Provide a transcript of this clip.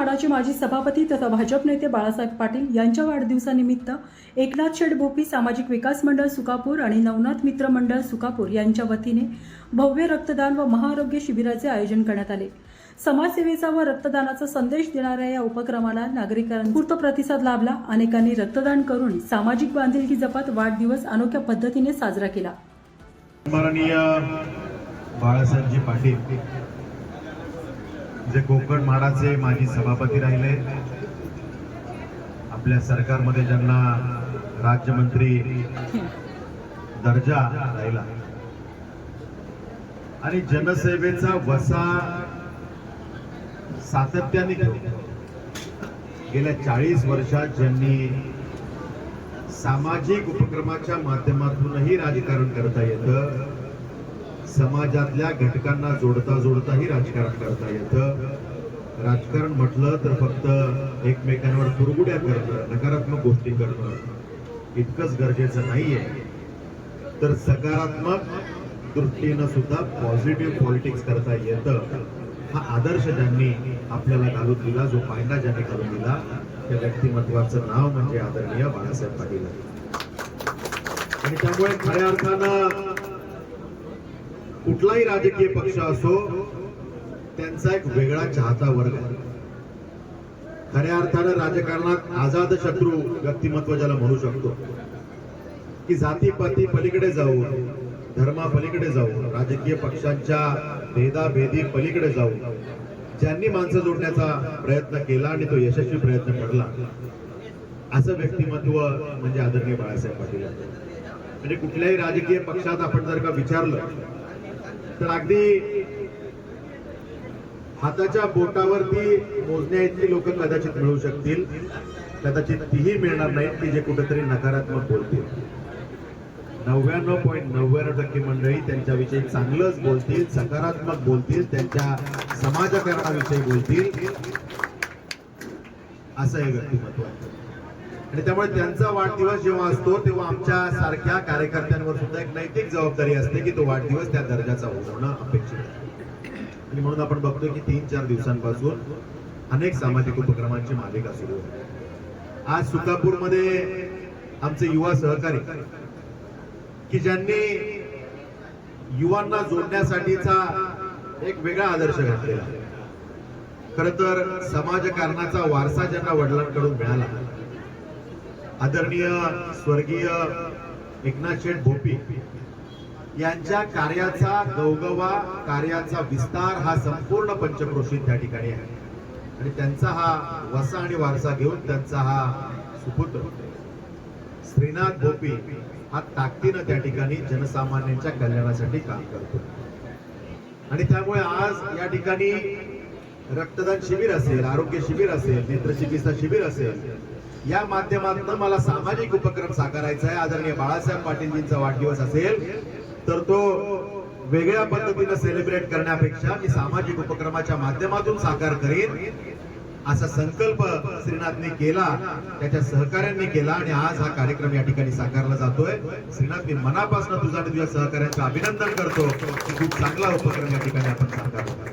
म्हाडाचे माजी सभापती तथा भाजप नेते बाळासाहेब पाटील यांच्या वाढदिवसानिमित्त एकनाथ शेठ भोपी सामाजिक विकास मंडळ सुकापूर आणि नवनाथ मित्र मंडळ सुकापूर यांच्या वतीने भव्य रक्तदान व महाआरोग्य शिबिराचे आयोजन करण्यात आले। समाजसेवेचा व रक्तदानाचा संदेश देणाऱ्या या उपक्रमाला नागरिकांचा उत्स्फूर्त प्रतिसाद लाभला। अनेकांनी रक्तदान करून सामाजिक बांधिलकी जपत वाढदिवस अनोख्या पद्धतीने साजरा केला। माननीय बाळासाहेबजी पाटील जे कोकण म्हाडाचे माजी सभापती राहिले, आपल्या सरकारमध्ये ज्यांना राज्यमंत्री दर्जा राहिला आणि जनसेवेचा वसा सातत्याने गेल्या 40 वर्षात ज्यांनी सामाजिक उपक्रमाच्या माध्यमातूनही राजकारण करता येतं, समाजातल्या घटकांना जोडता जोडताही राजकारण करता येतं। राजकारण म्हटलं तर फक्त एकमेकांवर कुरगुड्या करणं, नकारात्मक गोष्टी करणं इतकंच गरजेचं नाहीये, तर सकारात्मक दृष्टीनं सुद्धा पॉझिटिव्ह पॉलिटिक्स करता येतं। हा आदर्श ज्यांनी आपल्याला घालून दिला, जो पायंडा ज्यांनी घालून दिला, त्या व्यक्तिमत्वाचं नाव म्हणजे आदरणीय बाळासाहेब पाटील। आणि त्यामुळे खऱ्या अर्थानं कुठलाही राजकीय पक्ष असो, त्यांचा एक वेगळा चाहता वर्ग आहे। खऱ्या अर्थानं राजकारणात आझाद शत्रू व्यक्तिमत्व ज्याला म्हणू शकतो, की जातीपाती पलीकडे जाऊ, धर्मा पलीकडे जाऊ, राजकीय पक्षांच्या भेदाभेदी पलीकडे जाऊ ज्यांनी माणसं जोडण्याचा प्रयत्न केला आणि तो यशस्वी प्रयत्न ठरला, असं व्यक्तिमत्व म्हणजे आदरणीय बाळासाहेब पाटील। म्हणजे कुठल्याही राजकीय पक्षात आपण जर का विचारलं तर अगदी हाताच्या बोटावरती मोजण्या इतकी लोक कदाचित मिळू शकतील, कदाचित तीही मिळणार नाहीत की जे कुठेतरी नकारात्मक बोलतील। 99.99% मंडळी त्यांच्याविषयी चांगलंच बोलतील, सकारात्मक बोलतील, त्यांच्या समाजकारणाविषयी बोलतील, असं हे व्यक्तिमत्व आहे। आणि त्यामुळे त्यांचा वाढदिवस जेव्हा असतो तेव्हा आमच्या सारख्या कार्यकर्त्यांवर सुद्धा एक नैतिक जबाबदारी असते की तो वाढदिवस त्या दर्जाचा होणं अपेक्षित आहे। आणि म्हणून आपण बघतोय की 3-4 दिवसांपासून अनेक सामाजिक उपक्रमांची मालिका सुरू आहे। आज सुकापूरमध्ये आमचे युवा सहकारी की ज्यांनी युवांना जोडण्यासाठीचा एक वेगळा आदर्श घातलेला, खर तर समाजकारणाचा वारसा ज्यांना वडिलांकडून मिळाला, आदरणीय स्वर्गीय एकनाथ शेठ भोपी यांच्या कार्याचा गवगवा, कार्याचा विस्तार हा संपूर्ण पंचक्रोशीत त्या ठिकाणी आहे। आणि त्यांचा हा वसा आणि वारसा घेऊन त्यांचा हा सुपुत्र श्रीनाथ भोपी हा ताकदीनं त्या ठिकाणी जनसामान्यांच्या कल्याणासाठी काम करतो। आणि त्यामुळे आज या ठिकाणी रक्तदान शिबिर असेल, आरोग्य शिबिर असेल, नेत्रचिकित्सा शिबिर असेल, या माध्यमातून मला सामाजिक उपक्रम साकारायचा आहे। आदरणीय बाळासाहेब पाटीलजींचा वाढदिवस असेल तर तो वेगळ्या पद्धतीने सेलिब्रेट करण्यापेक्षा मी सामाजिक उपक्रमाच्या माध्यमातून साकार करेन, असा संकल्प श्रीनाथने केला, त्याच्या सहकार्यांनी केला आणि आज हा कार्यक्रम या ठिकाणी साकारला जातोय। श्रीनाथ, मी मनापासून तुझा आणि तुझ्या सहकार्यांचं अभिनंदन करतो की खूप चांगला उपक्रम या ठिकाणी आपण साकारला।